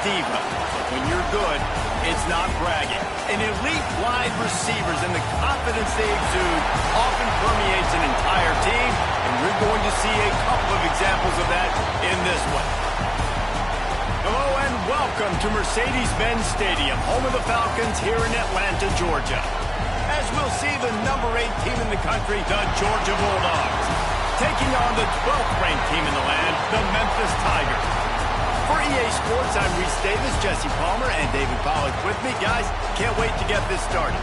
diva. But when you're good, it's not bragging. An elite wide receivers and the confidence they exude often permeates an entire team, and we're going to see a couple of examples of that in this one. Hello and welcome to Mercedes-Benz Stadium, home of the Falcons here in Atlanta, Georgia. As we'll see the number 8 team in the country, the Georgia Bulldogs, taking on the 12th ranked team in the land, the Memphis Tigers. For EA Sports, I'm Reese Davis, Jesse Palmer, and David Pollack with me. Guys, can't wait to get this started.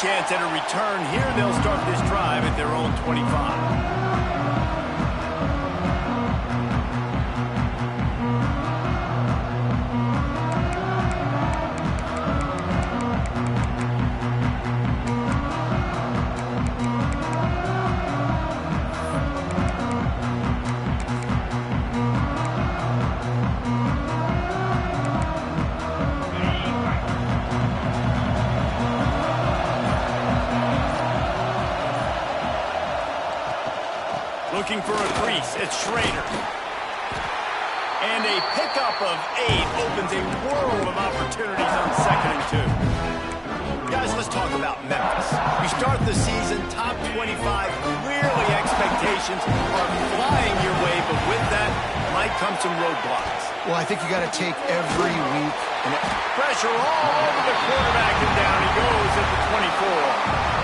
Chance at a return here. They'll start this drive at their own 25. Looking for a crease, it's Schrader. And a pickup of 8 opens a world of opportunities on 2nd and 2. Guys, let's talk about Memphis. You start the season top 25, clearly expectations are flying your way, but with that might come some roadblocks. Well, I think you got to take every week. And pressure all over the quarterback, and down he goes at the 24.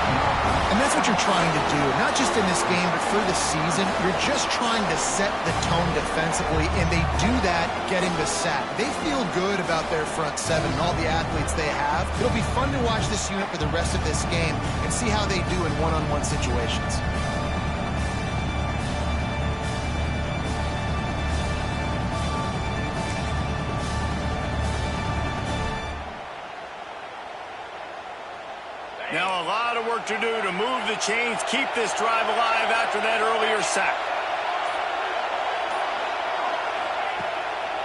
And that's what you're trying to do, not just in this game, but for the season. You're just trying to set the tone defensively, and they do that getting the sack. They feel good about their front 7 and all the athletes they have. It'll be fun to watch this unit for the rest of this game and see how they do in one-on-one situations. Now a lot of work to do to move the chains, keep this drive alive after that earlier sack.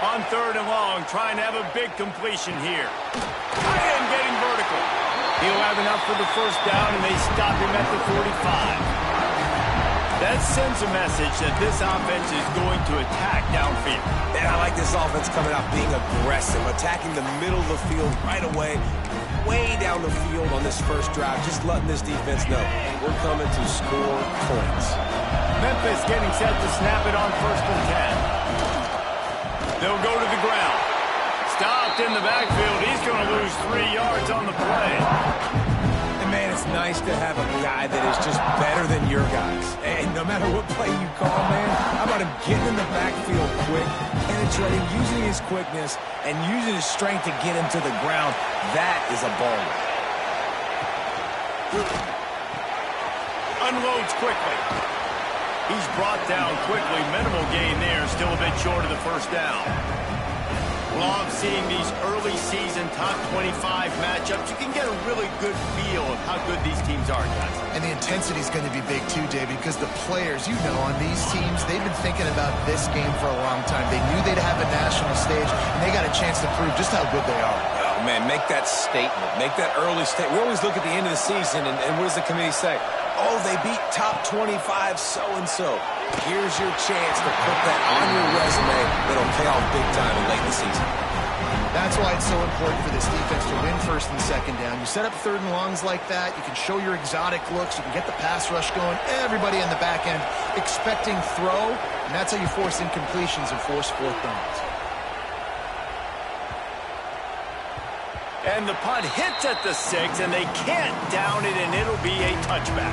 On 3rd and long, trying to have a big completion here. Tight end getting vertical. He'll have enough for the first down, and they stop him at the 45. That sends a message that this offense is going to attack downfield. And I like this offense coming out being aggressive, attacking the middle of the field right away. Way down the field on this first drive, just letting this defense know we're coming to score points. Memphis getting set to snap it on 1st and 10. They'll go to the ground. Stopped in the backfield. He's going to lose 3 yards on the play. And man, it's nice to have a guy that is just better than your guys. And no matter what play you call, man, how about him getting in the backfield quick, penetrating, using his quickness, and using his strength to get him to the ground. That is a baller. Unloads quickly. He's brought down quickly. Minimal gain there. Still a bit short of the first down. Love seeing these early season top 25 matchups. You can get a really good feel of how good these teams are, guys. And the intensity is going to be big too, David, because the players, you know, on these teams, they've been thinking about this game for a long time. They knew they'd have a national stage, and they got a chance to prove just how good they are. Oh, man, make that statement. Make that early statement. We always look at the end of the season, and what does the committee say? Oh, they beat top 25 so-and-so. Here's your chance to put that on your resume that'll pay off big time in late in the season. That's why it's so important for this defense to win 1st and 2nd down. You set up 3rd and longs like that. You can show your exotic looks. You can get the pass rush going. Everybody in the back end expecting throw, and that's how you force incompletions and force 4th downs. And the punt hits at the 6, and they can't down it, and it'll be a touchback.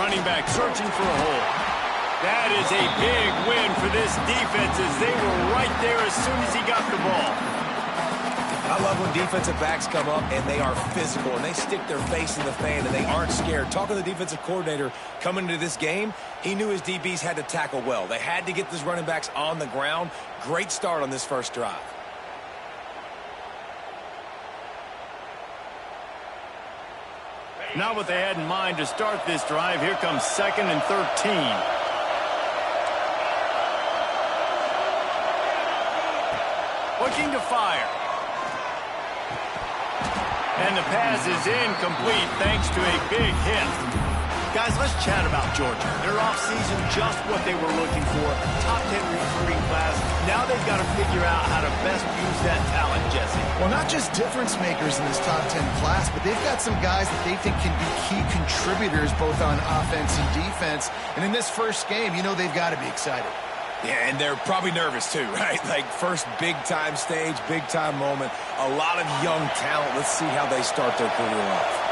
running back searching for a hole. That is a big win for this defense as they were right there as soon as he got the ball. I love when defensive backs come up and they are physical and they stick their face in the fan and they aren't scared. Talking to the defensive coordinator coming into this game, he knew his DBs had to tackle well. They had to get these running backs on the ground. Great start on this first drive. Not what they had in mind to start this drive. Here comes 2nd and 13. Looking to fire. And the pass is incomplete thanks to a big hit. Guys, let's chat about Georgia. Their offseason, just what they were looking for. Top 10 recruiting class. Now they've got to figure out how to best use that talent, Jesse. Well, not just difference makers in this top 10 class, but they've got some guys that they think can be key contributors both on offense and defense. And in this first game, you know they've got to be excited. Yeah, and they're probably nervous too, right? Like first big-time stage, big-time moment. A lot of young talent. Let's see how they start their career off.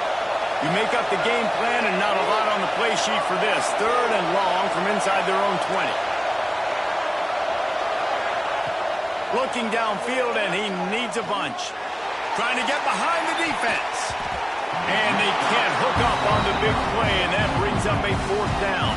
You make up the game plan and not a lot on the play sheet for this. 3rd and long from inside their own 20. Looking downfield, and he needs a bunch. Trying to get behind the defense. And they can't hook up on the big play, and that brings up a 4th down.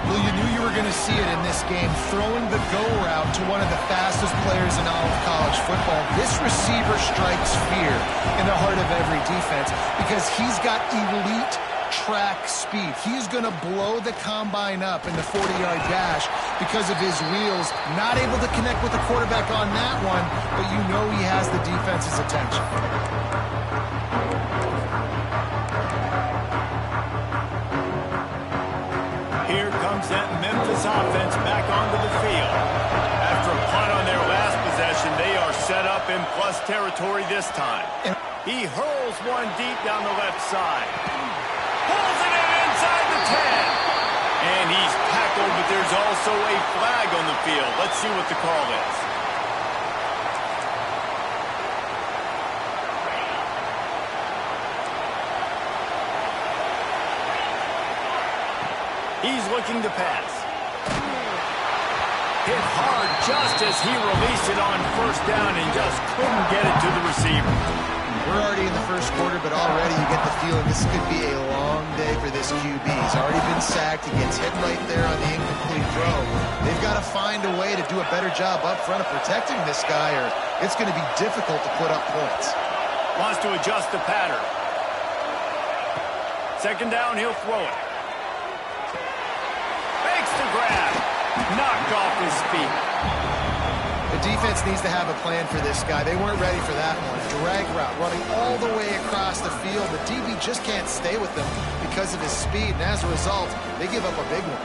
Well, you knew you were going to see it in this game, throwing the go route to one of the fastest players in all of college football. This receiver strikes fear in the heart of every defense because he's got elite track speed. He's going to blow the combine up in the 40-yard dash because of his wheels. Not able to connect with the quarterback on that one, but you know he has the defense's attention. Here comes that Memphis offense back onto the field. After a punt on their last possession, they are set up in plus territory this time. He hurls one deep down the left side. Pulls it in inside the 10. And he's tackled, but there's also a flag on the field. Let's see what the call is. He's looking to pass. Hit hard just as he released it on 1st down and just couldn't get it to the receiver. We're already in the first quarter, but already you get the feeling this could be a long day for this QB. He's already been sacked. He gets hit right there on the incomplete throw. They've got to find a way to do a better job up front of protecting this guy, or it's going to be difficult to put up points. Wants to adjust the pattern. 2nd down, he'll throw it. The grab, knocked off his feet. The defense needs to have a plan for this guy. They weren't ready for that one. Drag route, running all the way across the field. The DB just can't stay with them because of his speed, and as a result, they give up a big one.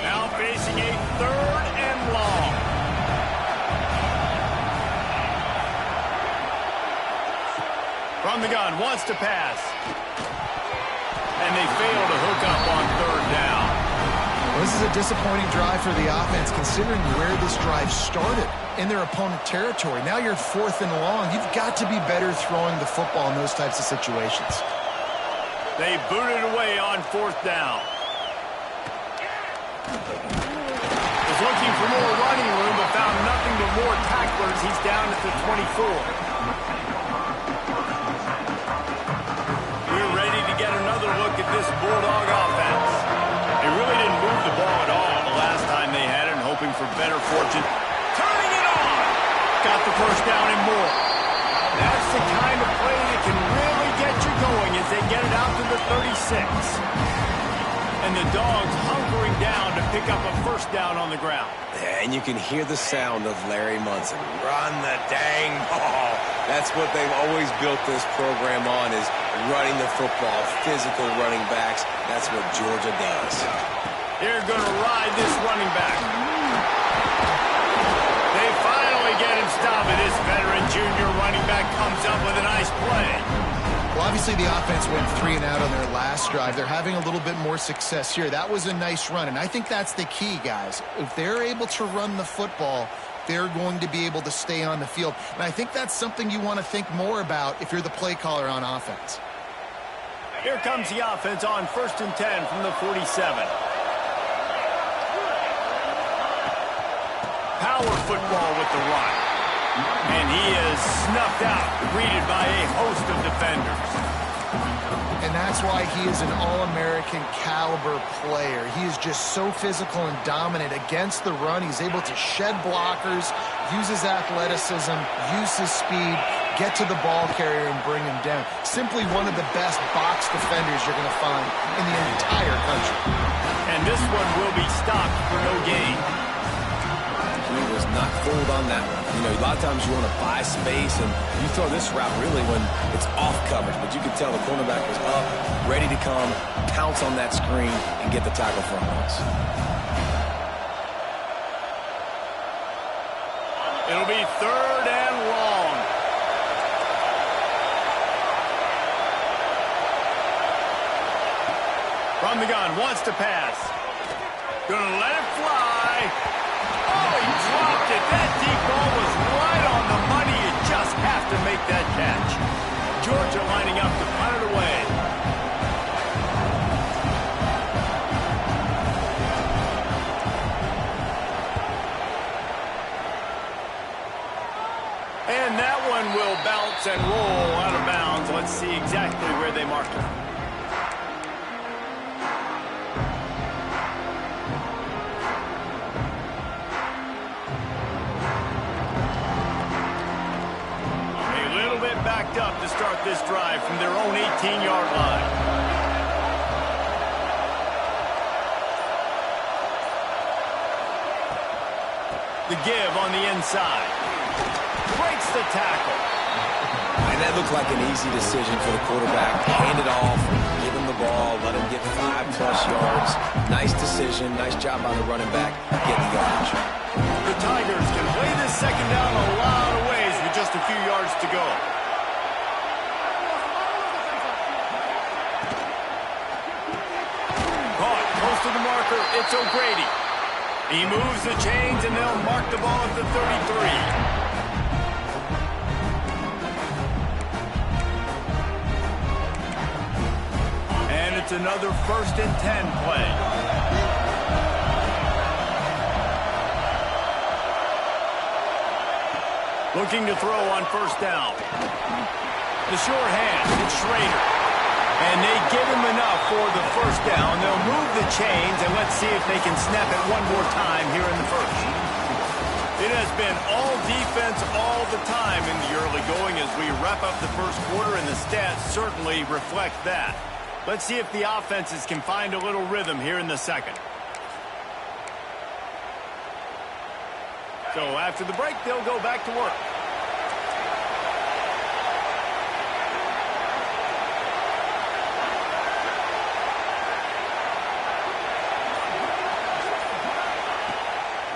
Now facing a 3rd and long. From the gun, wants to pass. And they fail to hook up on 3rd down. This is a disappointing drive for the offense, considering where this drive started in their opponent territory. Now you're 4th and long. You've got to be better throwing the football in those types of situations. They booted away on 4th down. Was looking for more running room, but found nothing but more tacklers. He's down at the 24. We're ready to get another look at this Bulldog offense. They really didn't move the ball at all the last time they had it, hoping for better fortune. Turning it on! Got the 1st down and more. That's the kind of play that can really get you going as they get it out to the 36. And the Dogs hunkering down to pick up a 1st down on the ground. Yeah, and you can hear the sound of Larry Munson. Run the dang ball. That's what they've always built this program on, is running the football, physical running backs. That's what Georgia does. They're going to ride this running back. They finally get him stopped, and this veteran junior running back comes up with a nice play. Well, obviously the offense went 3 and out on their last drive. They're having a little bit more success here. That was a nice run, and I think that's the key, guys. If they're able to run the football, they're going to be able to stay on the field. And I think that's something you want to think more about if you're the play caller on offense. Here comes the offense on 1st and 10 from the 47. Power football with the run. And he is snuffed out, greeted by a host of defenders. And that's why he is an All-American caliber player. He is just so physical and dominant against the run. He's able to shed blockers, use his athleticism, use his speed, get to the ball carrier and bring him down. Simply one of the best box defenders you're going to find in the entire country. And this one will be stopped for no gain. He was not fooled on that one. You know, a lot of times you want to buy space, and you throw this route really when it's off coverage. But you can tell the cornerback was up, ready to come, pounce on that screen, and get the tackle from us. It'll be 3rd and long. From the gun, wants to pass. Gonna let it fly. Oh, he dropped it. That deep ball was right on the money. You just have to make that catch. Georgia lining up to punt it away. And that one will bounce and roll out of bounds. Let's see exactly where they marked it. Backed up to start this drive from their own 18-yard line. The give on the inside. Breaks the tackle. And that looked like an easy decision for the quarterback. Hand it off, give him the ball, let him get 5+ yards. Nice decision, nice job by the running back, getting the yardage. The Tigers can play this second down a lot of ways with just a few yards to go. To the marker, it's O'Grady. He moves the chains, and they'll mark the ball at the 33. And it's another 1st and 10 play. Looking to throw on 1st down. The sure hand, it's Schrader. And they give him enough for the 1st down. They'll move the chains, and let's see if they can snap it one more time here in the 1st. It has been all defense all the time in the early going as we wrap up the 1st quarter, and the stats certainly reflect that. Let's see if the offenses can find a little rhythm here in the 2nd. So after the break, they'll go back to work.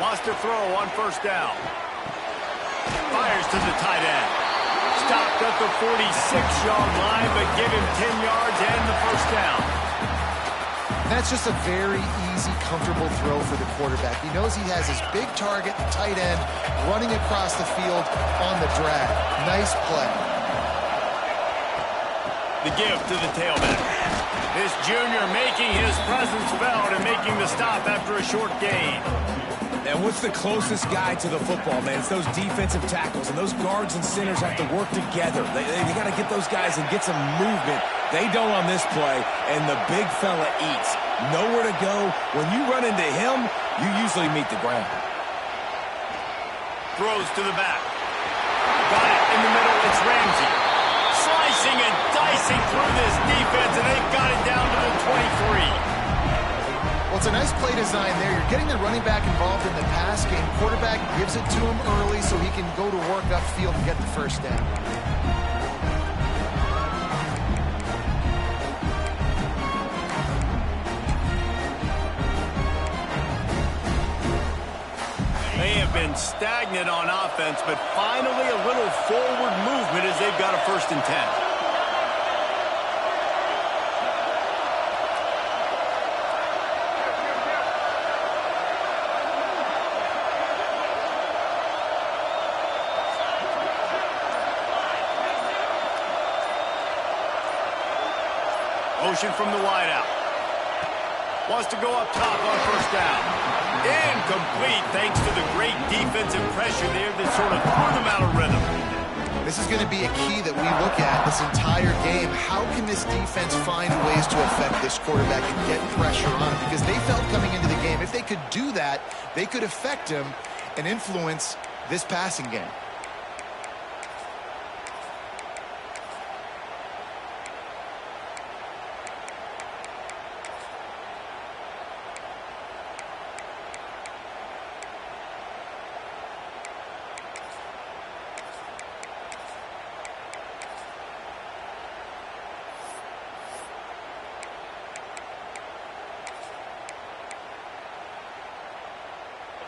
Wants to throw on 1st down. Fires to the tight end. Stopped at the 46-yard line, but give him 10 yards and the 1st down. That's just a very easy, comfortable throw for the quarterback. He knows he has his big target, the tight end, running across the field on the drag. Nice play. The give to the tailback. This junior making his presence felt and making the stop after a short gain. And what's the closest guy to the football, man? It's those defensive tackles, and those guards and centers have to work together. They got to get those guys and get some movement. They don't on this play, and the big fella eats. Nowhere to go. When you run into him, you usually meet the ground. Throws to the back. Got it in the middle. It's Ramsey. Slicing and dicing through this defense, and they've got it down to the 23. Well, it's a nice play design there. You're getting the running back involved in the pass game. Quarterback gives it to him early so he can go to work upfield and get the 1st down. They have been stagnant on offense, but finally a little forward movement as they've got a 1st and 10. motion from the wideout. Wants to go up top on first down. Incomplete thanks to the great defensive pressure there that sort of threw them out of rhythm. This is going to be a key that we look at this entire game. How can this defense find ways to affect this quarterback and get pressure on him? Because they felt coming into the game, if they could do that, they could affect him and influence this passing game.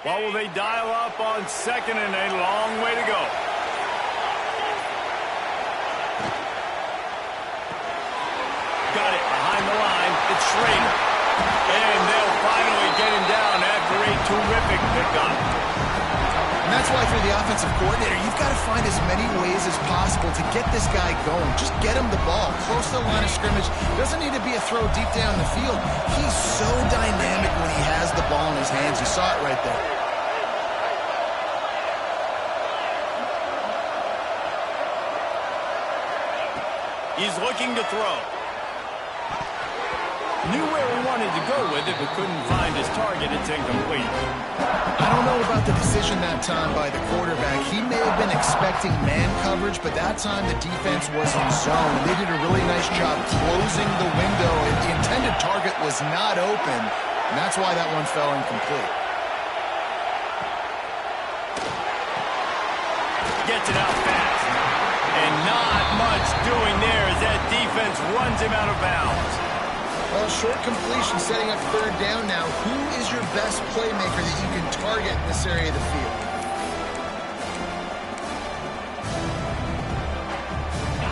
What will they dial up on second and a long way to go? Got it behind the line. It's Schrader. And they'll finally get him down after a terrific pickup. And that's why for the offensive coordinator, you've got to find as many ways as possible to get this guy going. Just get him the ball close to the line of scrimmage. Doesn't need to be a throw deep down the field. He's so dynamic when he has the ball in his hands. You saw it right there. He's looking to throw. Knew where he wanted to go with it, but couldn't find his target. It's incomplete. I don't know about the decision that time by the quarterback. He may have been expecting man coverage, but that time the defense was in zone. They did a really nice job closing the window, and the intended target was not open, and that's why that one fell incomplete. Gets it out fast. And not much doing there as that defense runs him out of bounds. Well, short completion setting up third down now. Who is your best playmaker that you can target in this area of the field?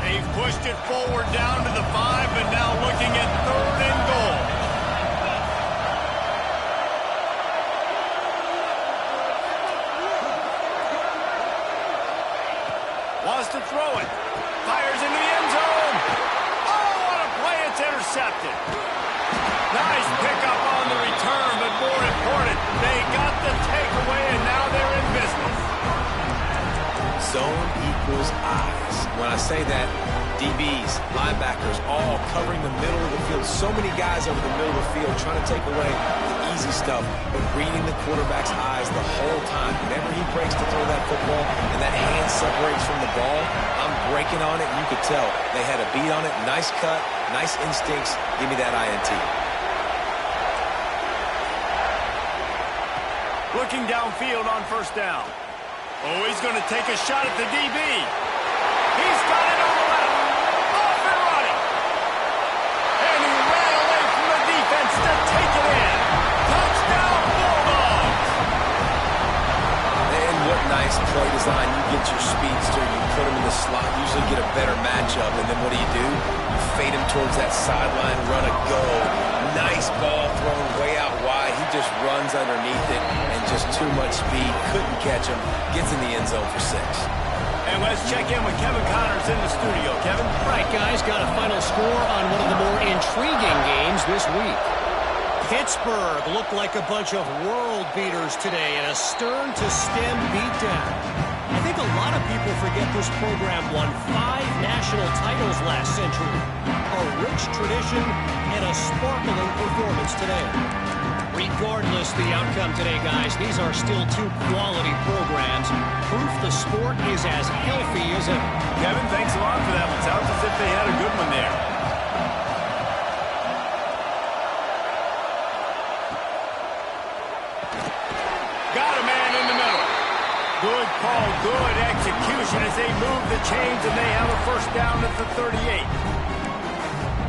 They've pushed it forward down to the 5, but now looking at third and goal. Wants to throw it. Fires into the end zone. Oh, what a play. It's intercepted. Nice pickup on the return, but more important, they got the takeaway, and now they're in business. Zone equals eyes. When I say that, DBs, linebackers, all covering the middle of the field. So many guys over the middle of the field trying to take away the easy stuff, but reading the quarterback's eyes the whole time. Whenever he breaks to throw that football and that hand separates from the ball, I'm breaking on it, and you could tell they had a beat on it. Nice cut, nice instincts. Give me that INT. Looking downfield on first down. Oh, he's going to take a shot at the DB. He's got it on the left. Off and running. And he ran away from the defense to take it in. Touchdown, Bulldogs. And what nice play design. You get your speedster, you put him in the slot, usually get a better matchup, and then what do? You fade him towards that sideline, run a go. Nice ball thrown way out wide. He just runs underneath it, and just too much speed. Couldn't catch him. Gets in the end zone for 6. And let's check in with Kevin Connors in the studio. Kevin? Right, guys, got a final score on one of the more intriguing games this week. Pittsburgh looked like a bunch of world beaters today in a stern-to-stem beatdown. I think a lot of people forget this program won 5 national titles last century. A rich tradition and a sparkling performance today. Regardless the outcome today, guys, these are still 2 quality programs. Proof the sport is as healthy as ever. Kevin, thanks a lot for that one. Sounds as if they had a good one there. Got a man in the middle. Good call, good execution as they move the chains, and they have a first down at the 38.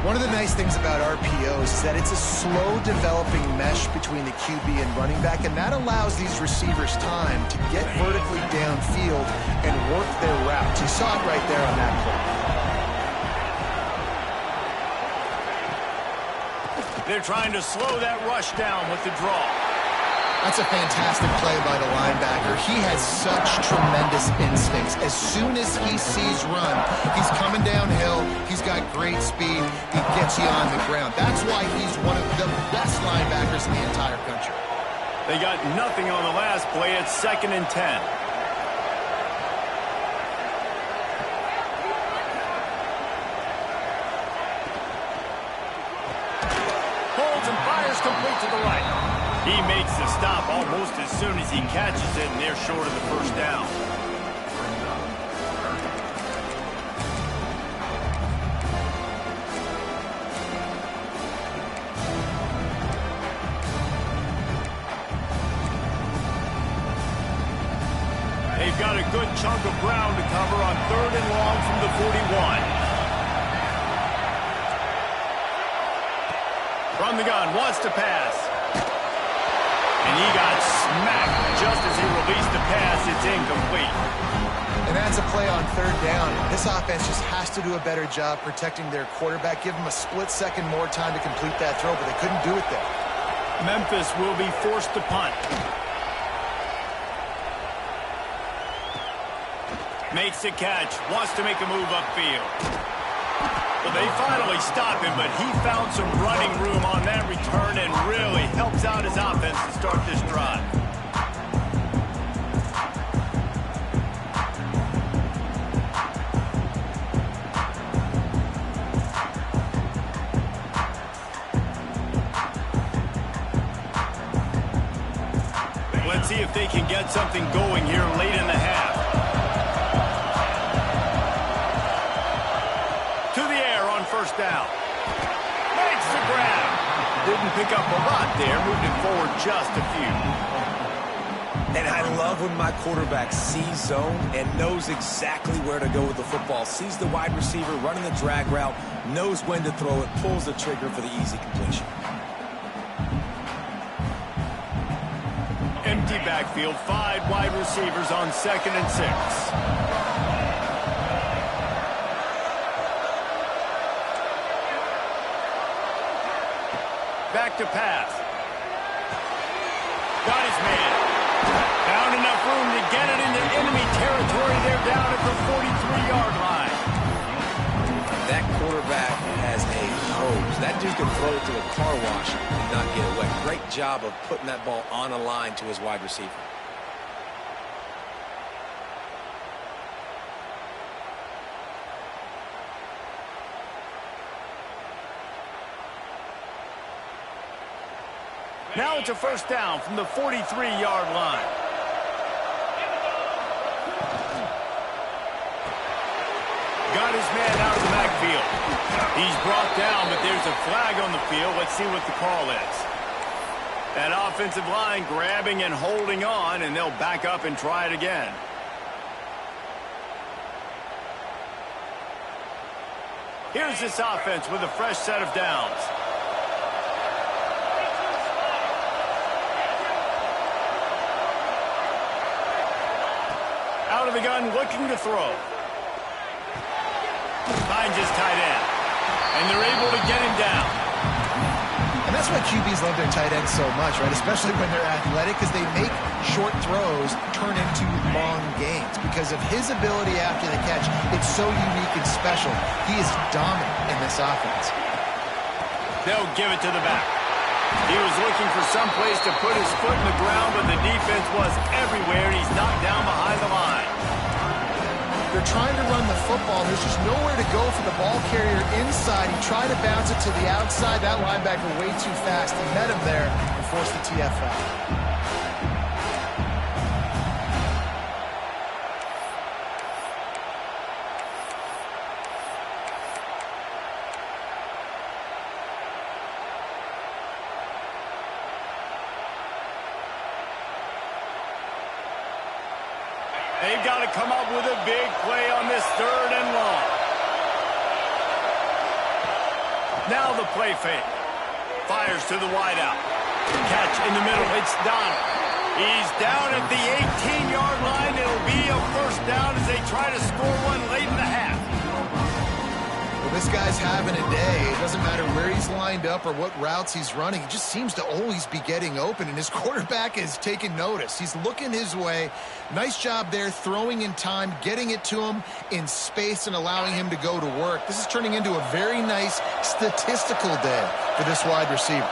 One of the nice things about RPOs is that it's a slow-developing mesh between the QB and running back, and that allows these receivers time to get vertically downfield and work their routes. You saw it right there on that play. They're trying to slow that rush down with the draw. That's a fantastic play by the linebacker. He has such tremendous instincts. As soon as he sees run, he's coming downhill. He's got great speed. He gets you on the ground. That's why he's one of the best linebackers in the entire country. They got nothing on the last play. It's 2nd and 10. Holds and fires complete to the right. He makes the stop almost as soon as he catches it, and they're short of the first down. They've got a good chunk of ground to cover on 3rd and long from the 41. From the gun, wants to pass. And he got smacked just as he released the pass. It's incomplete. And that's a play on 3rd down. This offense just has to do a better job protecting their quarterback. Give him a split second more time to complete that throw, but they couldn't do it there. Memphis will be forced to punt. Makes the catch. Wants to make a move upfield. Well, they finally stop him, but he found some running room on that return and really helps out his offense to start this drive. Let's see if they can get something going here late in the half. First down. Makes the grab. Didn't pick up a lot there. Moved it forward just a few. And I love when my quarterback sees zone and knows exactly where to go with the football. Sees the wide receiver running the drag route, knows when to throw it, pulls the trigger for the easy completion. Empty backfield. 5 wide receivers on 2nd and 6. Back to pass. Got his man. Found enough room to get it into enemy territory. They're down at the 43-yard line. That quarterback has a hose. That dude could throw it to a car wash and not get it wet. Great job of putting that ball on a line to his wide receiver. Now it's a first down from the 43-yard line. Got his man out of the backfield. He's brought down, but there's a flag on the field. Let's see what the call is. That offensive line grabbing and holding on, and they'll back up and try it again. Here's this offense with a fresh set of downs. Out of the gun, looking to throw. Finds his tight end. And they're able to get him down. And that's why QBs love their tight ends so much, right? Especially when they're athletic, because they make short throws turn into long gains. Because of his ability after the catch, it's so unique and special. He is dominant in this offense. They'll give it to the back. He was looking for some place to put his foot in the ground, but the defense was everywhere, and he's knocked down behind the line. They're trying to run the football. There's just nowhere to go for the ball carrier inside. He tried to bounce it to the outside. That linebacker way too fast. He met him there and forced the TFL. They've got to come up with a big play on this 3rd and long. Now the play fake. Fires to the wideout. Catch in the middle. It's Donald. He's down at the 18-yard line. It'll be a first down as they try to score one late in the half. Well, This guy's having a day. It doesn't matter where he's lined up or what routes he's running. He just seems to always be getting open, and his quarterback is taking notice. He's looking his way. Nice job there, throwing in time, getting it to him in space and allowing him to go to work. This is turning into a very nice statistical day for this wide receiver.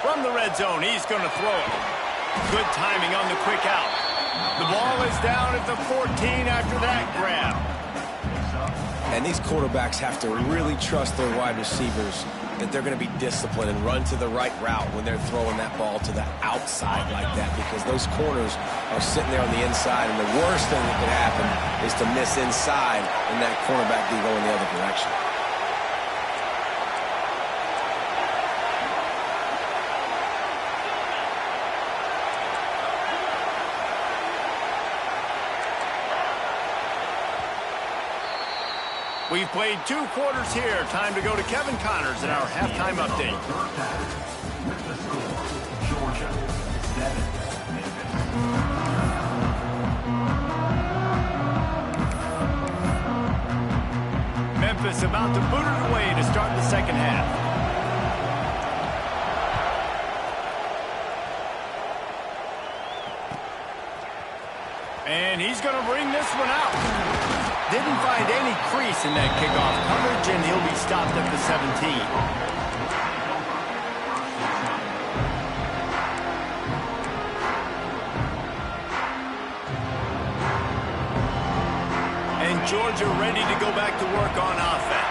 From the red zone, he's going to throw it. Good timing on the quick out. The ball is down at the 14 after that grab. And these quarterbacks have to really trust their wide receivers that they're going to be disciplined and run to the right route when they're throwing that ball to the outside like that, because those corners are sitting there on the inside, and the worst thing that could happen is to miss inside and that cornerback be going the other direction. We've played 2 quarters here. Time to go to Kevin Connors in our halftime update. Memphis about to boot it away to start the second half. And he's going to bring this one out. Didn't find any crease in that kickoff coverage, and he'll be stopped at the 17. And Georgia ready to go back to work on offense.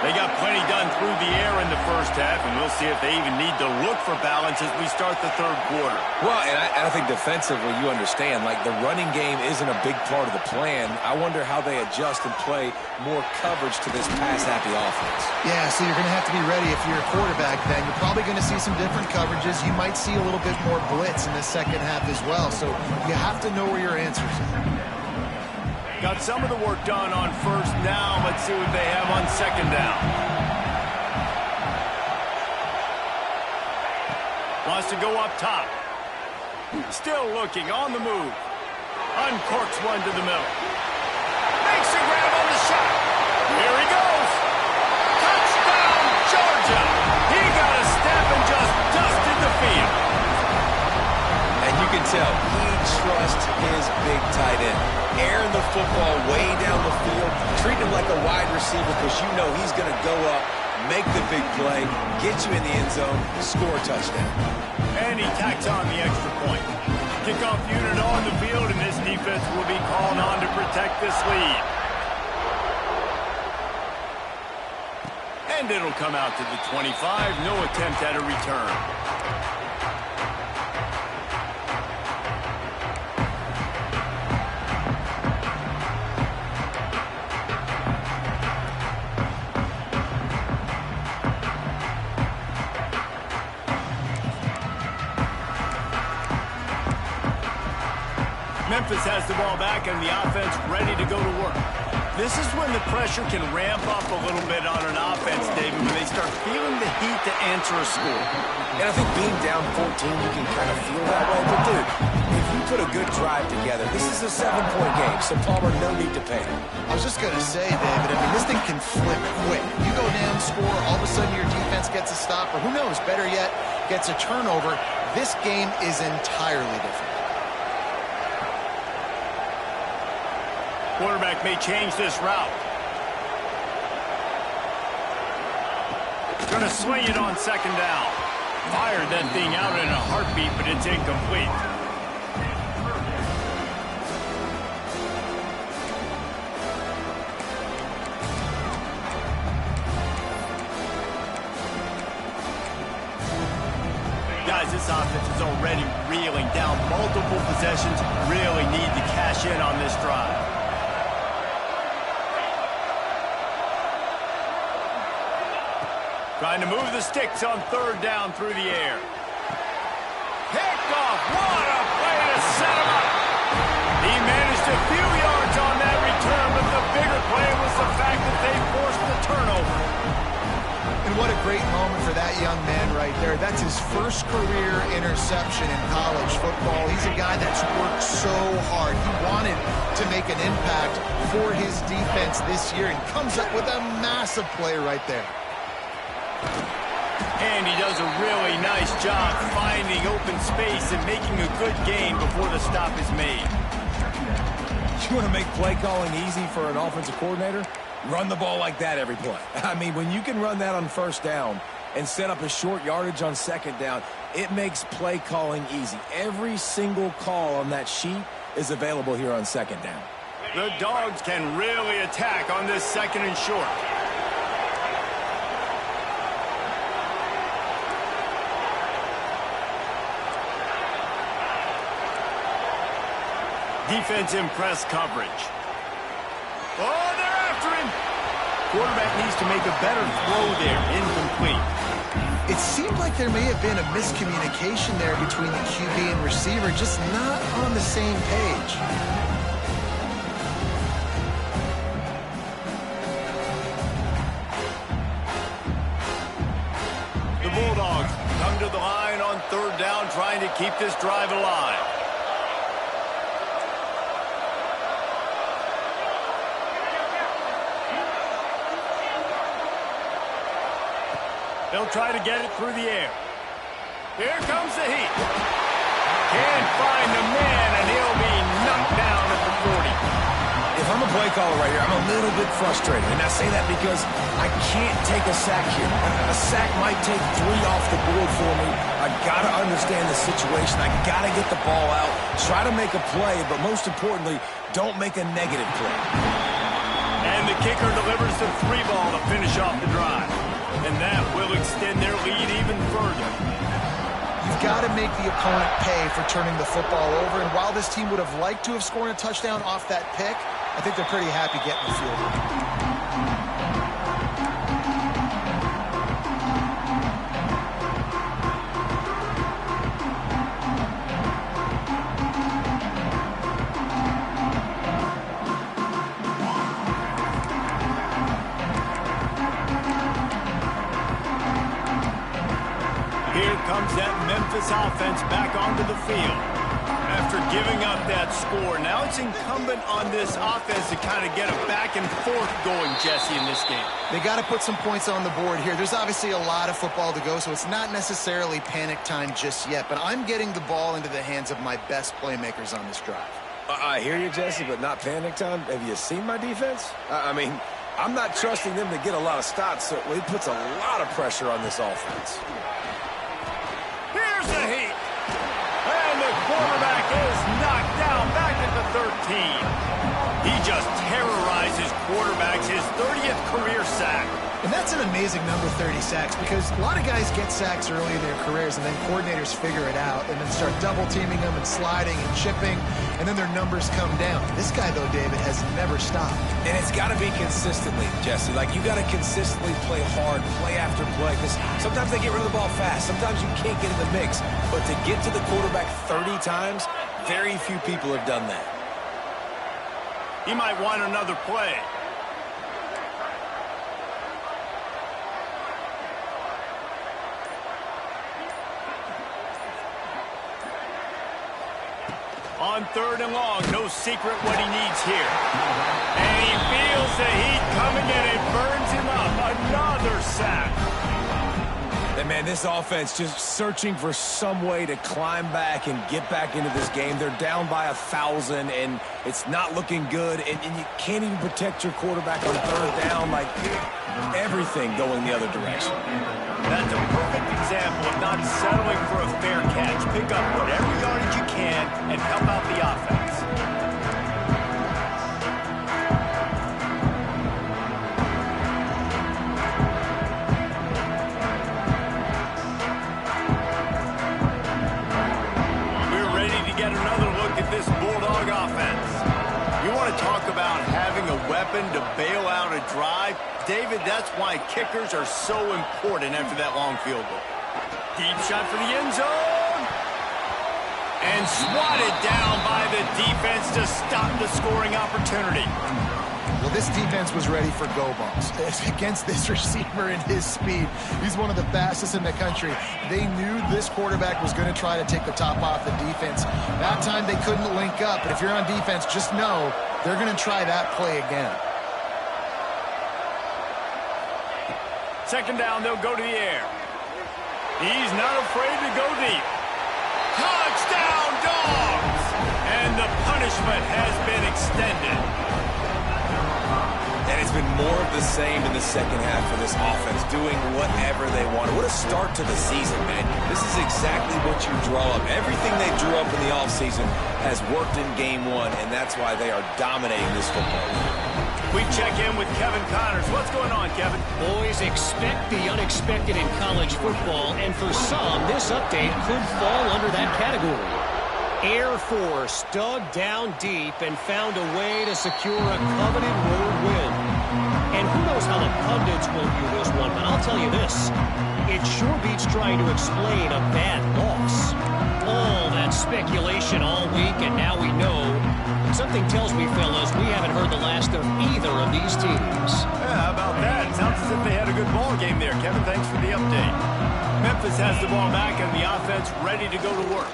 They got plenty done through the air in the first half, and we'll see if they even need to look for balance as we start the third quarter. Well, and I think defensively, you understand, like, the running game isn't a big part of the plan. I wonder how they adjust and play more coverage to this pass-happy offense. Yeah, so you're going to have to be ready if you're a quarterback then. You're probably going to see some different coverages. You might see a little bit more blitz in the second half as well, so you have to know where your answers are. Got some of the work done on first down. Let's see what they have on second down. Wants to go up top. Still looking on the move. Uncorks one to the middle. Makes a grab on the shot. Here he goes. Touchdown, Georgia. He got a step and just dusted the field. And you can tell he trusts his big tight end. Airing the football way down the field. Treat him like a wide receiver because you know he's going to go up, make the big play, get you in the end zone, score a touchdown. And he tacks on the extra point. Kickoff unit on the field, and this defense will be called on to protect this lead. And it'll come out to the 25. No attempt at a return. Memphis has the ball back and the offense ready to go to work. This is when the pressure can ramp up a little bit on an offense, David, when they start feeling the heat to answer a score. And I think being down 14, you can kind of feel that way. But, dude, if you put a good drive together, this is a 7-point game, so Palmer, no need to panic. I was just going to say, David, I mean, this thing can flip quick. You go down, score, all of a sudden your defense gets a stop, or who knows, better yet, gets a turnover. This game is entirely different. Quarterback may change this route. Going to swing it on second down. Fired that thing out in a heartbeat, but it's incomplete. Guys, this offense is already reeling down multiple possessions. Really need to cash in on this drive. Trying to move the sticks on third down through the air. Picked off. What a play to set him up. He managed a few yards on that return, but the bigger play was the fact that they forced the turnover. And what a great moment for that young man right there. That's his first career interception in college football. He's a guy that's worked so hard. He wanted to make an impact for his defense this year and comes up with a massive play right there. And he does a really nice job finding open space and making a good gain before the stop is made. You want to make play calling easy for an offensive coordinator? Run the ball like that every play. I mean, when you can run that on first down and set up a short yardage on second down, it makes play calling easy. Every single call on that sheet is available here on second down. The Dogs can really attack on this second and short. Defense in press coverage. Oh, they're after him. Quarterback needs to make a better throw there. Incomplete. It seemed like there may have been a miscommunication there between the QB and receiver, just not on the same page. The Bulldogs come to the line on third down, trying to keep this drive alive. They'll try to get it through the air. Here comes the heat. Can't find the man, and he'll be knocked down at the 40. If I'm a play caller right here, I'm a little bit frustrated. And I say that because I can't take a sack here. A sack might take 3 off the board for me. I got to understand the situation. I got to get the ball out, try to make a play, but most importantly, don't make a negative play. And the kicker delivers the 3 ball to finish off the drive. And that will extend their lead even further. You've got to make the opponent pay for turning the football over. And while this team would have liked to have scored a touchdown off that pick, I think they're pretty happy getting the field goal. Here comes that Memphis offense back onto the field. After giving up that score, now it's incumbent on this offense to kind of get a back and forth going, Jesse, in this game. They got to put some points on the board here. There's obviously a lot of football to go, so it's not necessarily panic time just yet, but I'm getting the ball into the hands of my best playmakers on this drive. I hear you, Jesse, but not panic time. Have you seen my defense? I mean, I'm not trusting them to get a lot of stops, so it puts a lot of pressure on this offense. Here's the heat. And the quarterback is knocked down back at the 13. He just terrorizes quarterbacks, his 30th career sack. And that's an amazing number, 30 sacks, because a lot of guys get sacks early in their careers, and then coordinators figure it out and then start double-teaming them and sliding and chipping, and then their numbers come down. This guy, though, David, has never stopped. And it's got to be consistently, Jesse. Like, you got to consistently play hard, play after play, because sometimes they get rid of the ball fast. Sometimes you can't get in the mix. But to get to the quarterback 30 times, very few people have done that. He might want another play. On third and long, no secret what he needs here. And he feels the heat coming and it burns him up. Another sack. And man, this offense just searching for some way to climb back and get back into this game. They're down by 1,000, and it's not looking good. And you can't even protect your quarterback on third down. Like, everything going the other direction. That's a perfect example of not settling for a fair catch. Pick up whatever yardage you can and help out the offense. We're ready to get another look at this Bulldog offense. You want to talk about having a weapon to bail out a drive? David, that's why kickers are so important after that long field goal. Deep shot for the end zone. And swatted down by the defense to stop the scoring opportunity. Well, this defense was ready for go balls. Against this receiver and his speed, he's one of the fastest in the country. They knew this quarterback was going to try to take the top off the defense. That time they couldn't link up, but if you're on defense, just know they're going to try that play again. Second down, they'll go to the air. He's not afraid to go deep. Touchdown, Dogs! And the punishment has been extended. And it's been more of the same in the second half for this offense, doing whatever they want. What a start to the season, man. This is exactly what you draw up. Everything they drew up in the offseason has worked in game one, and that's why they are dominating this football game. We check in with Kevin Connors. What's going on, Kevin? Boys, expect the unexpected in college football, and for some, this update could fall under that category. Air Force dug down deep and found a way to secure a coveted road win. And who knows how the pundits will view this one, but I'll tell you this. It sure beats trying to explain a bad loss. All that speculation all week, and now we know. Something tells me, fellas, we haven't heard the last of either of these teams. Yeah, how about that? Sounds as if they had a good ball game there. Kevin, thanks for the update. Memphis has the ball back and the offense ready to go to work.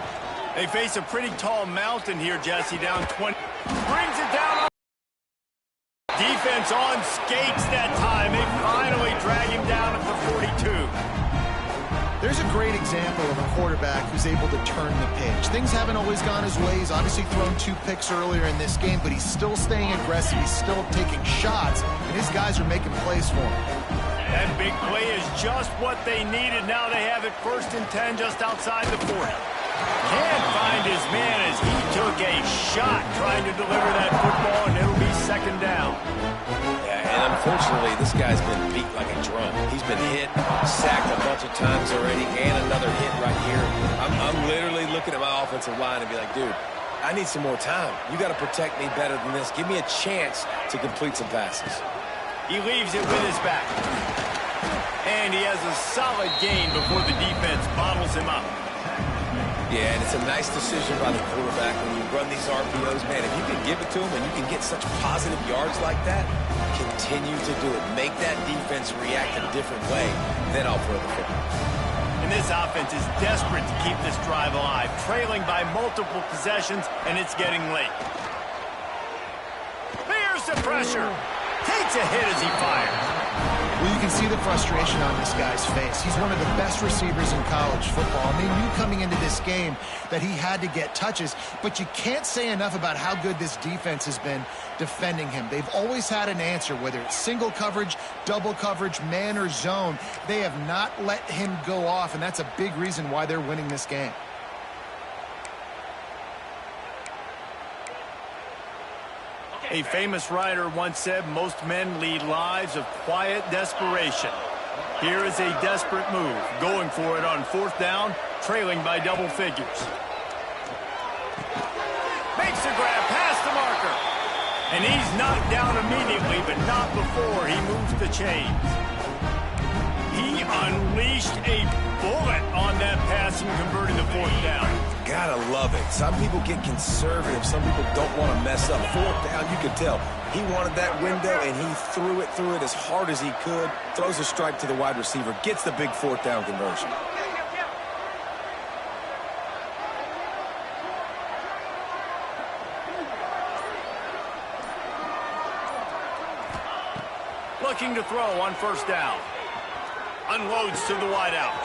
They face a pretty tall mountain here, Jesse, down 20. Brings it down. Defense on skates that time. They finally drag him down at the 42. There's a great example of a quarterback who's able to turn the page. Things haven't always gone his way. He's obviously thrown 2 picks earlier in this game, but he's still staying aggressive. He's still taking shots, and his guys are making plays for him. That big play is just what they needed. Now they have it 1st and 10 just outside the 40. Can't find his man as he took a shot trying to deliver that football, and it'll be 2nd down. Yeah, and unfortunately, this guy's been beat like a drum. He's been hit, sacked a bunch of times already, and another hit right here. I'm literally looking at my offensive line and be like, dude, I need some more time. You got to protect me better than this. Give me a chance to complete some passes. He leaves it with his back. And he has a solid gain before the defense bottles him up. Yeah, and it's a nice decision by the quarterback when you run these RPOs. Man, if you can give it to him and you can get such positive yards like that, continue to do it. Make that defense react a different way, then I'll throw the football. And this offense is desperate to keep this drive alive, trailing by multiple possessions, and it's getting late. There's the pressure. Takes a hit as he fires. Well, you can see the frustration on this guy's face. He's one of the best receivers in college football, and they knew coming into this game that he had to get touches, but you can't say enough about how good this defense has been defending him. They've always had an answer, whether it's single coverage, double coverage, man or zone. They have not let him go off, and that's a big reason why they're winning this game. A famous writer once said, most men lead lives of quiet desperation. Here is a desperate move, going for it on 4th down, trailing by double figures. Makes the grab past the marker. And he's knocked down immediately, but not before he moves the chains. He unleashed a bullet on that pass and converting the 4th down. Gotta love it. Some people get conservative. Some people don't want to mess up. 4th down, you could tell. He wanted that window, and he threw it as hard as he could. Throws a strike to the wide receiver. Gets the big 4th down conversion. Looking to throw on 1st down. Unloads to the wideout.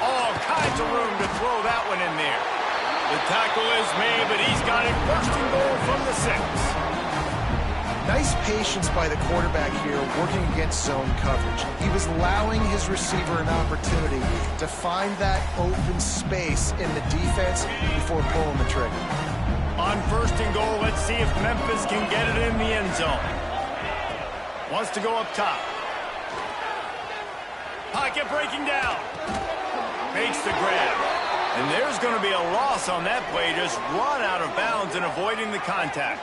All kinds of room to throw that one in there. The tackle is made, but he's got it 1st and goal from the 6. Nice patience by the quarterback here working against zone coverage. He was allowing his receiver an opportunity to find that open space in the defense before pulling the trigger. On 1st and goal, let's see if Memphis can get it in the end zone. Wants to go up top. Pocket breaking down. Makes the grab. And there's going to be a loss on that play, just run out of bounds and avoiding the contact.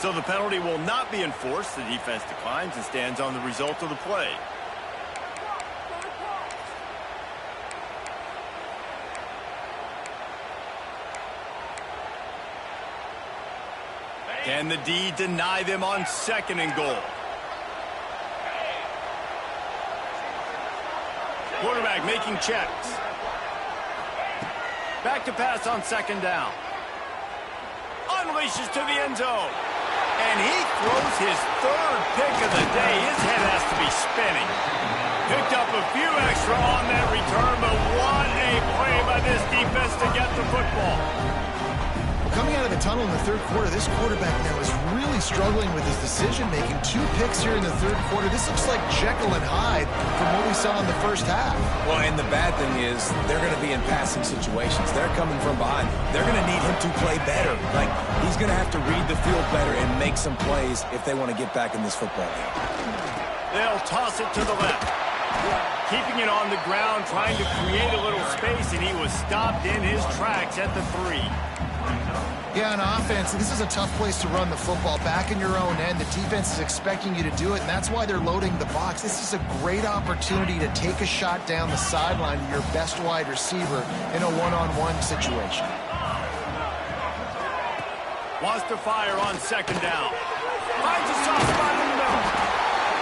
So the penalty will not be enforced. The defense declines and stands on the result of the play. Can the D deny them on 2nd and goal? Quarterback making checks. Back to pass on 2nd down. Unleashes to the end zone. And he throws his 3rd pick of the day. His head has to be spinning. Picked up a few extra on that return, but what a play by this defense to get the football. Coming out of the tunnel in the 3rd quarter, this quarterback now is really struggling with his decision-making. 2 picks here in the 3rd quarter. This looks like Jekyll and Hyde from what we saw in the 1st half. Well, and the bad thing is they're going to be in passing situations. They're coming from behind. They're going to need him to play better. Like, he's going to have to read the field better and make some plays if they want to get back in this football game. They'll toss it to the left. Keeping it on the ground, trying to create a little space, and he was stopped in his tracks at the 3. Yeah, on offense, this is a tough place to run the football. Back in your own end, the defense is expecting you to do it, and that's why they're loading the box. This is a great opportunity to take a shot down the sideline to your best wide receiver in a one-on-one situation. Wants to fire on 2nd down. Finds a soft spot in the middle.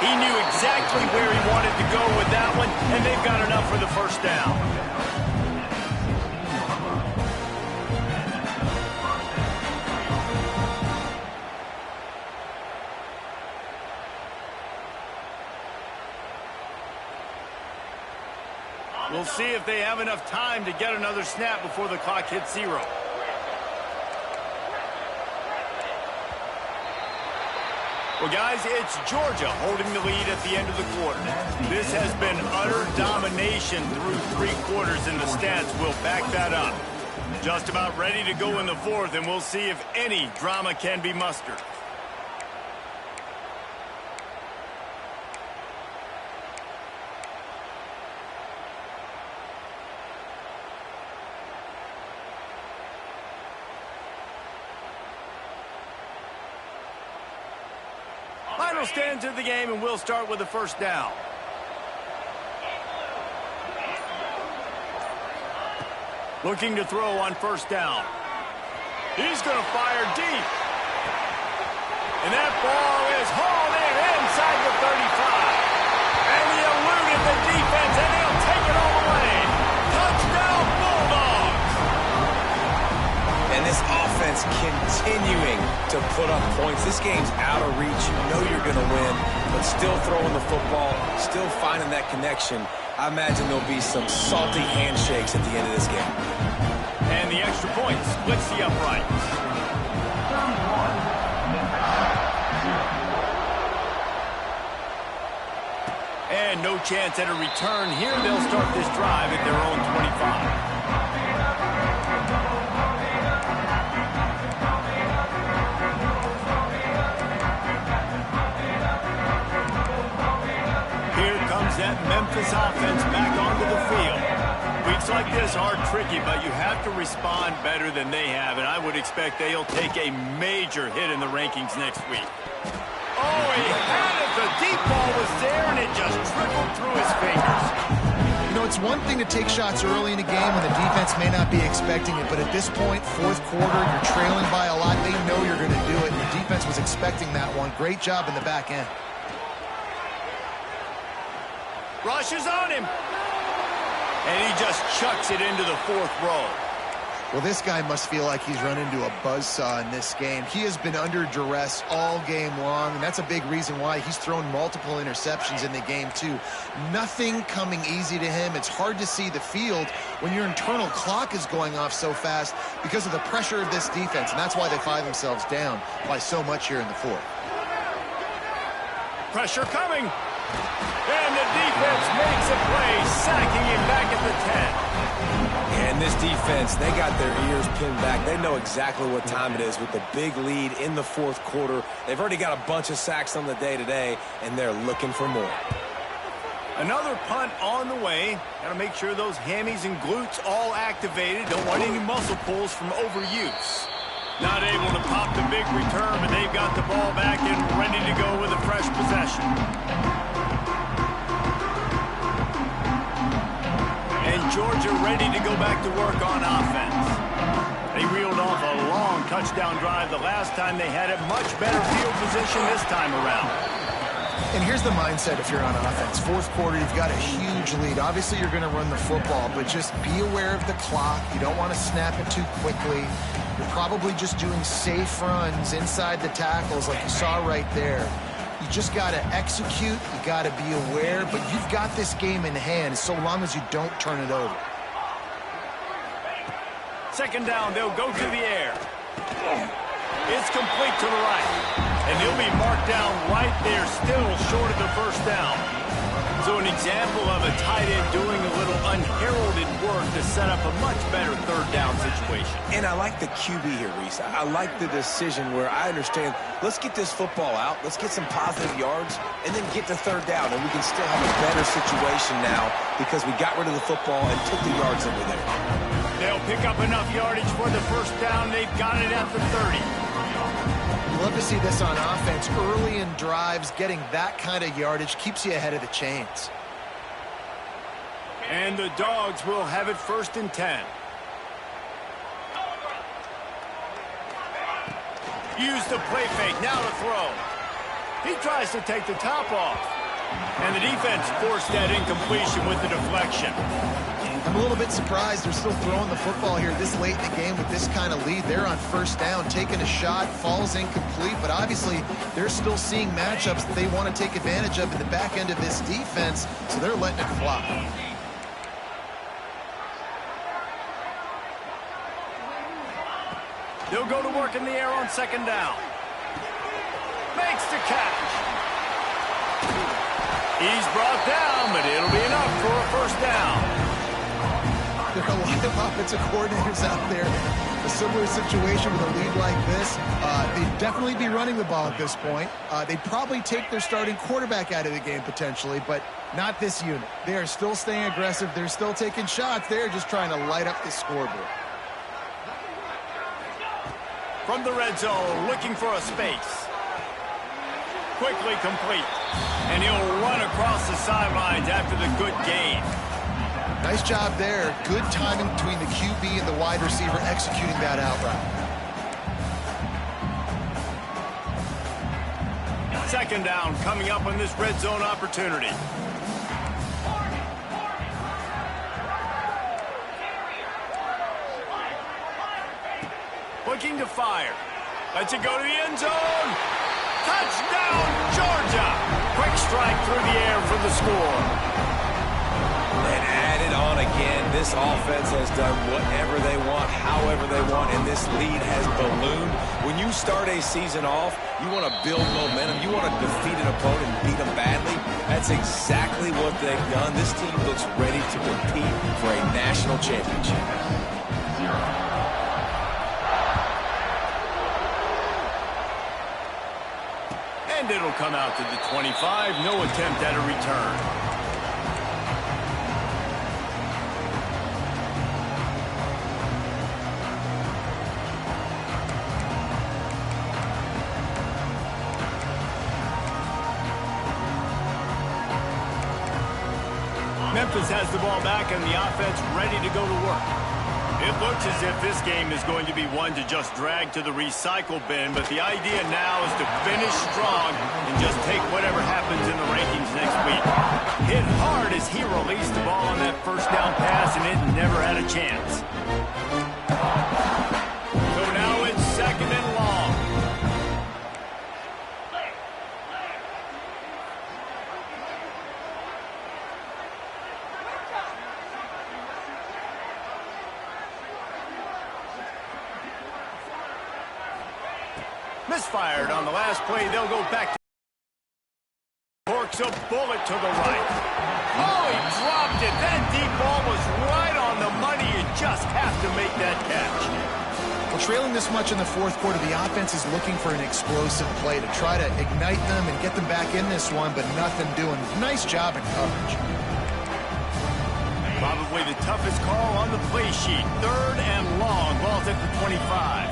He knew exactly where he wanted to go with that one, and they've got enough for the 1st down. We'll see if they have enough time to get another snap before the clock hits 0. Well, guys, it's Georgia holding the lead at the end of the quarter. This has been utter domination through 3 quarters, and the stats will back that up. Just about ready to go in the 4th, and we'll see if any drama can be mustered. Final stands of the game, and we'll start with the 1st down. Looking to throw on 1st down. He's going to fire deep. And that ball is hauled in inside the 35. And he eluded the defense, and he'll take it all the way. Touchdown, Bulldogs! And this offense continuing to put up points. This game's out of reach. You know you're going to win, but still throwing the football, still finding that connection. I imagine there'll be some salty handshakes at the end of this game. And the extra point splits the uprights. And no chance at a return here. They'll start this drive at their own 25. That Memphis offense back onto the field. Weeks like this are tricky, but you have to respond better than they have, and I would expect they'll take a major hit in the rankings next week. Oh, he had it. The deep ball was there, and it just trickled through his fingers. You know, it's one thing to take shots early in a game when the defense may not be expecting it, but at this point, 4th quarter, you're trailing by a lot. They know you're going to do it, and the defense was expecting that one. Great job in the back end. Rushes on him. And he just chucks it into the 4th row. Well, this guy must feel like he's run into a buzzsaw in this game. He has been under duress all game long, and that's a big reason why he's thrown multiple interceptions in the game, too. Nothing coming easy to him. It's hard to see the field when your internal clock is going off so fast because of the pressure of this defense, and that's why they find themselves down by so much here in the 4th. Pressure coming. And the defense makes a play, sacking him back at the 10. And this defense, they got their ears pinned back. They know exactly what time it is with the big lead in the 4th quarter. They've already got a bunch of sacks on the day today, and they're looking for more. Another punt on the way. Got to make sure those hammies and glutes all activated. Don't want any muscle pulls from overuse. Not able to pop the big return, but they've got the ball back and ready to go with a fresh possession. And Georgia ready to go back to work on offense. They reeled off a long touchdown drive the last time they had it. Much better field position this time around. And here's the mindset if you're on offense. Fourth quarter, you've got a huge lead. Obviously, you're going to run the football, but just be aware of the clock. You don't want to snap it too quickly. You're probably just doing safe runs inside the tackles like you saw right there. You just got to execute. You got to be aware, but you've got this game in hand so long as you don't turn it over. Second down, they'll go to the air. It's complete to the right. And he'll be marked down right there, still short of the first down. So an example of a tight end doing a little unheralded work to set up a much better third down situation. And I like the QB here, Reese. I like the decision where I understand, let's get this football out, let's get some positive yards, and then get to third down, and we can still have a better situation now because we got rid of the football and took the yards over there. They'll pick up enough yardage for the first down. They've got it at the 30. You love to see this on offense. Early in drives, getting that kind of yardage keeps you ahead of the chains. And the Dogs will have it 1st and 10. Use the play fake, now to throw. He tries to take the top off. And the defense forced that incompletion with the deflection. I'm a little bit surprised they're still throwing the football here this late in the game with this kind of lead. They're on first down, taking a shot, falls incomplete, but obviously they're still seeing matchups that they want to take advantage of in the back end of this defense, so they're letting it fly. They'll go to work in the air on second down. Makes the catch. He's brought down, but it'll be enough for a first down. There are a lot of offensive coordinators out there. A similar situation with a lead like this. They'd definitely be running the ball at this point. They'd probably take their starting quarterback out of the game potentially, but not this unit. They are still staying aggressive. They're still taking shots. They're just trying to light up the scoreboard. From the red zone, looking for a space. Quickly complete. And he'll run across the sidelines after the good gain. Nice job there. Good timing between the QB and the wide receiver executing that out route. Second down coming up on this red zone opportunity. Looking to fire. Lets it go to the end zone. Touchdown, Georgia! Quick strike through the air for the score. And added on again, this offense has done whatever they want, however they want, and this lead has ballooned. When you start a season off, you want to build momentum. You want to defeat an opponent and beat them badly. That's exactly what they've done. This team looks ready to compete for a national championship. And it'll come out to the 25. No attempt at a return. Memphis has the ball back and the offense ready to go to work. It looks as if this game is going to be one to just drag to the recycle bin, but the idea now is to finish strong and just take whatever happens in the rankings next week. Hit hard as he released the ball on that first down pass, and it never had a chance. So now it's second and long. Misfired on the last play. They'll go back to Corks a bullet to the right. Oh, he dropped it. That deep ball was right on the money. You just have to make that catch. Well, trailing this much in the fourth quarter, the offense is looking for an explosive play to try to ignite them and get them back in this one, but nothing doing. Nice job in coverage. Probably the toughest call on the play sheet. Third and long. Ball's at the 25.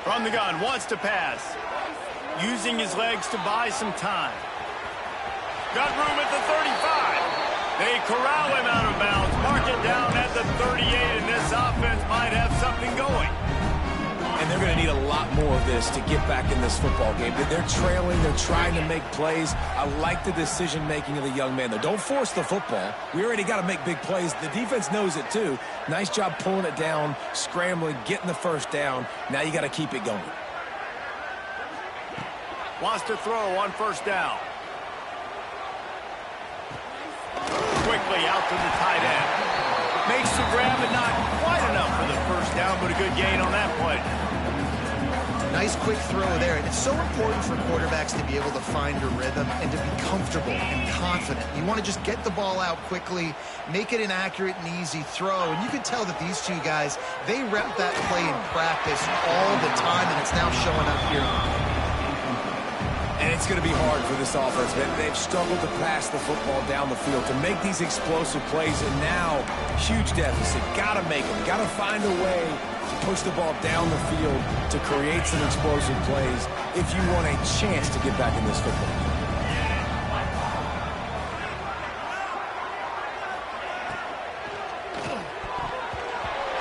From the gun, wants to pass. Using his legs to buy some time. Got room at the 35. They corral him out of bounds. Mark it down at the 38, and this offense might have something going. And they're going to need a lot more of this to get back in this football game. They're trailing. They're trying to make plays. I like the decision-making of the young man, though. Don't force the football. We already got to make big plays. The defense knows it, too. Nice job pulling it down, scrambling, getting the first down. Now you got to keep it going. Wants to throw on first down. Quickly out to the tight end. Makes the grab, but not quite enough for the first down, but a good gain on that play. Nice quick throw there, and it's so important for quarterbacks to be able to find a rhythm and to be comfortable and confident. You want to just get the ball out quickly, make it an accurate and easy throw, and you can tell that these two guys, they rep that play in practice all the time, and it's now showing up here. And it's going to be hard for this offense, man. They've struggled to pass the football down the field, to make these explosive plays, and now, huge deficit. Got to make them. Got to find a way to push the ball down the field to create some explosive plays if you want a chance to get back in this football game.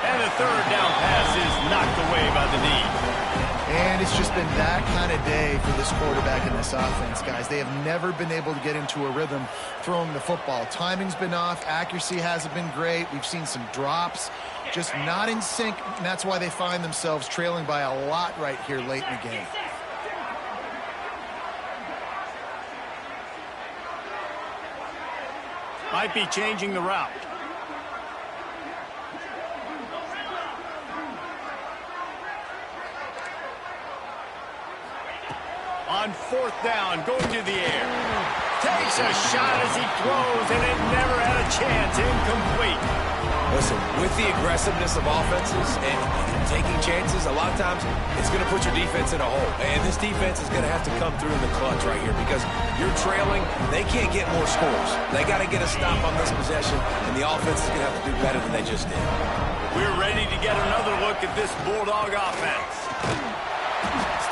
And the third down pass is knocked away by the knee. And it's just been that kind of day for this quarterback in this offense, guys. They have never been able to get into a rhythm throwing the football. Timing's been off. Accuracy hasn't been great. We've seen some drops. Just not in sync, and that's why they find themselves trailing by a lot right here late in the game. Might be changing the route. On fourth down, going to the air. Takes a shot as he throws, and it never had a chance. Incomplete. Listen, with the aggressiveness of offenses and taking chances, a lot of times it's going to put your defense in a hole. And this defense is going to have to come through in the clutch right here because you're trailing. They can't get more scores. They got to get a stop on this possession, and the offense is going to have to do better than they just did. We're ready to get another look at this Bulldog offense.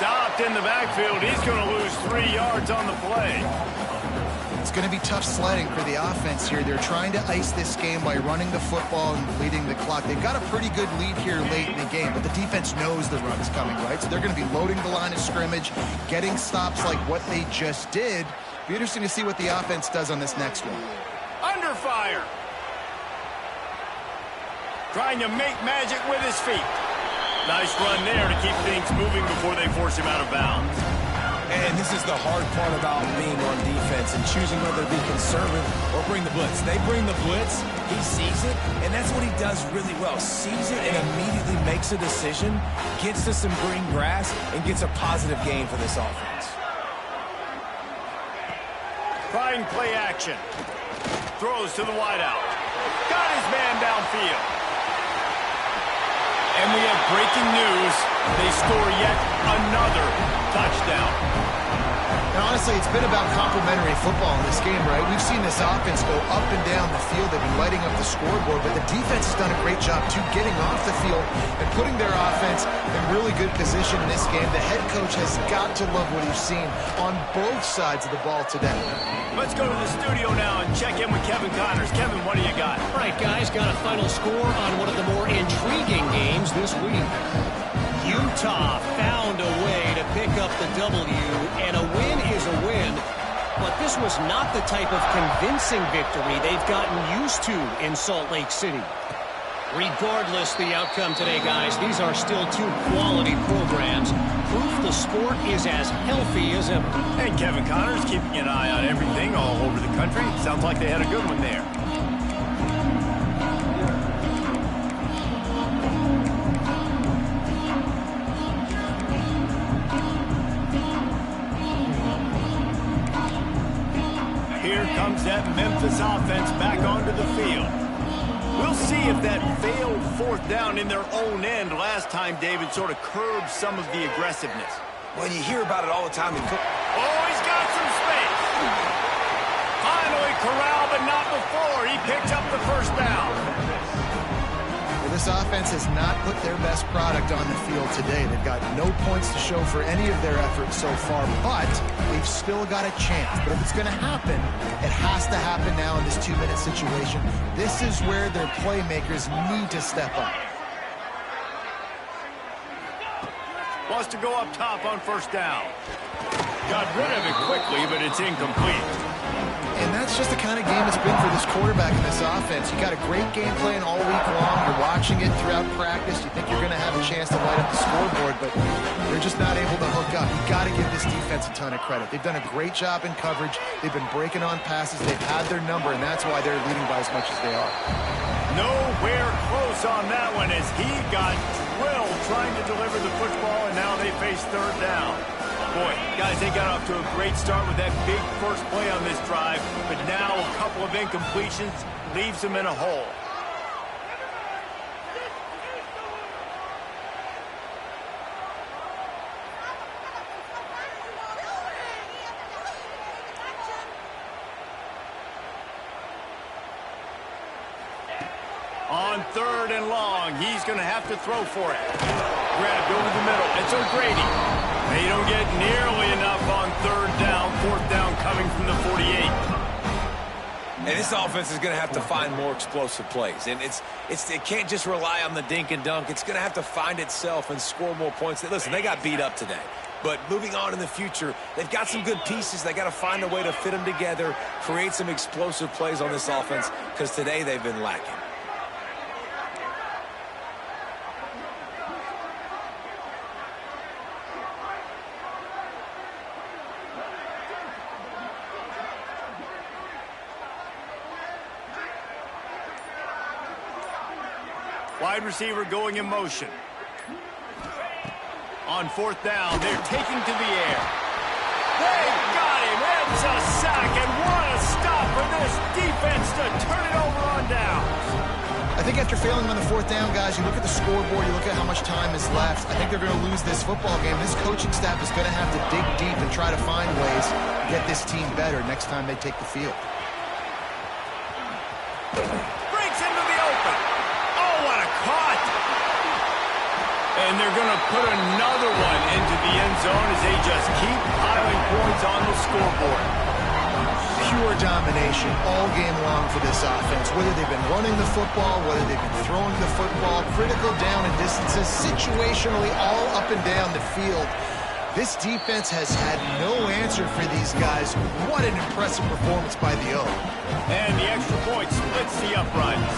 Stopped in the backfield. He's going to lose 3 yards on the play. It's going to be tough sledding for the offense here. They're trying to ice this game by running the football and bleeding the clock. They've got a pretty good lead here late in the game, but the defense knows the run is coming, right? So they're going to be loading the line of scrimmage, getting stops like what they just did. Be interesting to see what the offense does on this next one. Under fire. Trying to make magic with his feet. Nice run there to keep things moving before they force him out of bounds. And this is the hard part about being on defense and choosing whether to be conservative or bring the blitz. They bring the blitz, he sees it, and that's what he does really well. Sees it and immediately makes a decision, gets to some green grass, and gets a positive gain for this offense. Trying play action. Throws to the wideout. Got his man downfield. And we have breaking news. They score yet another touchdown. And honestly, it's been about complementary football in this game, right? We've seen this offense go up and down the field. They've been lighting up the scoreboard, but the defense has done a great job, too, getting off the field and putting their offense in really good position in this game. The head coach has got to love what he's seen on both sides of the ball today. Let's go to the studio now and check in with Kevin Connors. Kevin, what do you got? All right, guys, got a final score on one of the more intriguing games this week. Utah found a way to pick up the W, and a win is a win, but this was not the type of convincing victory they've gotten used to in Salt Lake City. Regardless the outcome today, guys, these are still two quality programs. Proof the sport is as healthy as ever. And Kevin Connors keeping an eye on everything all over the country. Sounds like they had a good one there. Here comes that Memphis offense back onto the field. We'll see if that failed fourth down in their own end last time, David, sort of curbed some of the aggressiveness. Well, you hear about it all the time in football. Oh, he's got some space. Finally corralled, but not before. He picked up the first down. Well, this offense has not put their best product on the field today. They've got no points to show for any of their efforts so far, but they've still got a chance. But if it's going to happen, it has to happen now in this 2-minute situation. This is where their playmakers need to step up. Wants to go up top on first down. Got rid of it quickly, but it's incomplete. And that's just the kind of game it's been for this quarterback in this offense. You got a great game plan all week long. You're watching it throughout practice. You think you're going to have a chance to light up the scoreboard, but they're just not able to hook up. You got to give this defense a ton of credit. They've done a great job in coverage. They've been breaking on passes. They've had their number, and that's why they're leading by as much as they are. Nowhere close on that one as he got drilled trying to deliver the football, and now they face third down. Boy, guys, they got off to a great start with that big first play on this drive, but now a couple of incompletions leaves them in a hole. On third and long, he's going to have to throw for it. Grabbed over the middle. It's O'Grady. They don't get nearly enough on third down. Fourth down coming from the 48. And this offense is going to have to find more explosive plays. And it can't just rely on the dink and dunk. It's going to have to find itself and score more points. Listen, they got beat up today. But moving on in the future, they've got some good pieces. They got to find a way to fit them together, create some explosive plays on this offense, because today they've been lacking. Wide receiver going in motion. On fourth down, they're taking to the air. They got him. It's a sack, and what a stop for this defense to turn it over on downs. I think after failing on the fourth down, guys, you look at the scoreboard, you look at how much time is left. I think they're going to lose this football game. This coaching staff is going to have to dig deep and try to find ways to get this team better next time they take the field. And they're going to put another one into the end zone as they just keep piling points on the scoreboard. Pure domination all game long for this offense. Whether they've been running the football, whether they've been throwing the football, critical down and distances, situationally all up and down the field. This defense has had no answer for these guys. What an impressive performance by the O. And the extra point splits the uprights.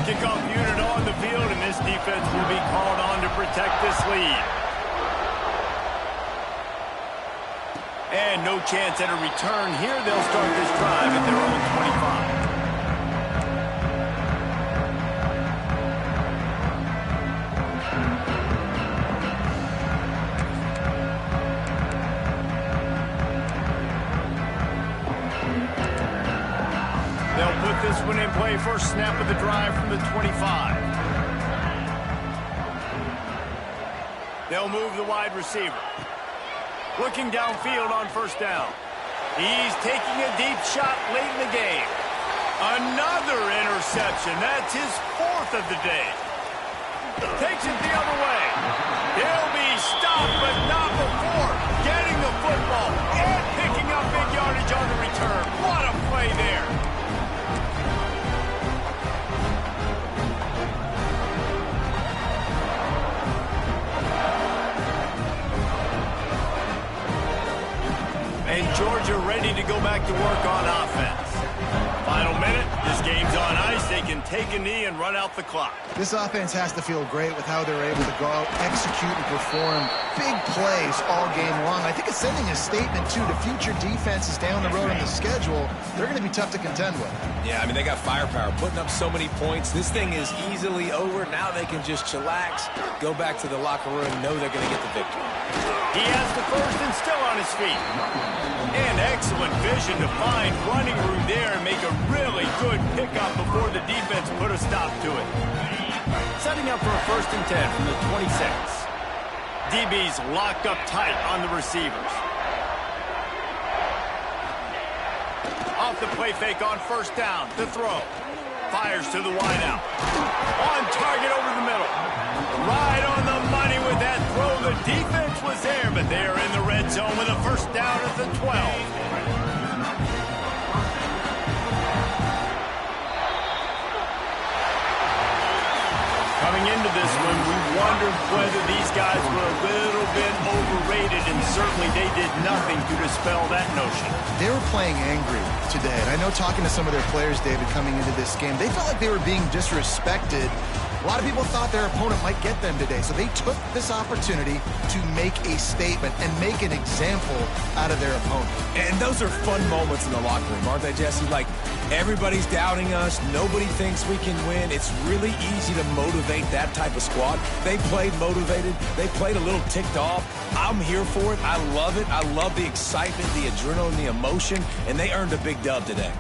Kickoff unit on the field, and this defense will be called on to protect this lead. And no chance at a return here. They'll start this drive at their own 25. They'll put this one in play. First snap of the drive from the 25. They'll move the wide receiver. Looking downfield on first down. He's taking a deep shot late in the game. Another interception. That's his fourth of the day. Takes it the other way. He'll be stopped, but not before getting the football and picking up big yardage on the return. What a play there. And Georgia ready to go back to work on offense. Final minute, this game's on ice. They can take a knee and run out the clock. This offense has to feel great with how they're able to go out, execute, and perform big plays all game long. I think it's sending a statement, too, to future defenses down the road on the schedule. They're going to be tough to contend with. Yeah, I mean, they got firepower, putting up so many points. This thing is easily over. Now they can just chillax, go back to the locker room, know they're going to get the victory. He has the first and still on his feet. And excellent vision to find running room there and make a really good pickup before the defense put a stop to it. Setting up for a first and 10 from the 26. DB's locked up tight on the receivers. Off the play fake on first down. The throw. Fires to the wideout. On target over but they are in the red zone with a first down at the 12. Coming into this one, we wondered whether these guys were a little bit overrated, and certainly they did nothing to dispel that notion. They were playing angry today, and I know talking to some of their players, David, coming into this game, they felt like they were being disrespected. A lot of people thought their opponent might get them today, so they took this opportunity to make a statement and make an example out of their opponent. And those are fun moments in the locker room, aren't they, Jesse? Like, everybody's doubting us. Nobody thinks we can win. It's really easy to motivate that type of squad. They played motivated. They played a little ticked off. I'm here for it. I love it. I love the excitement, the adrenaline, the emotion, and they earned a big dub today.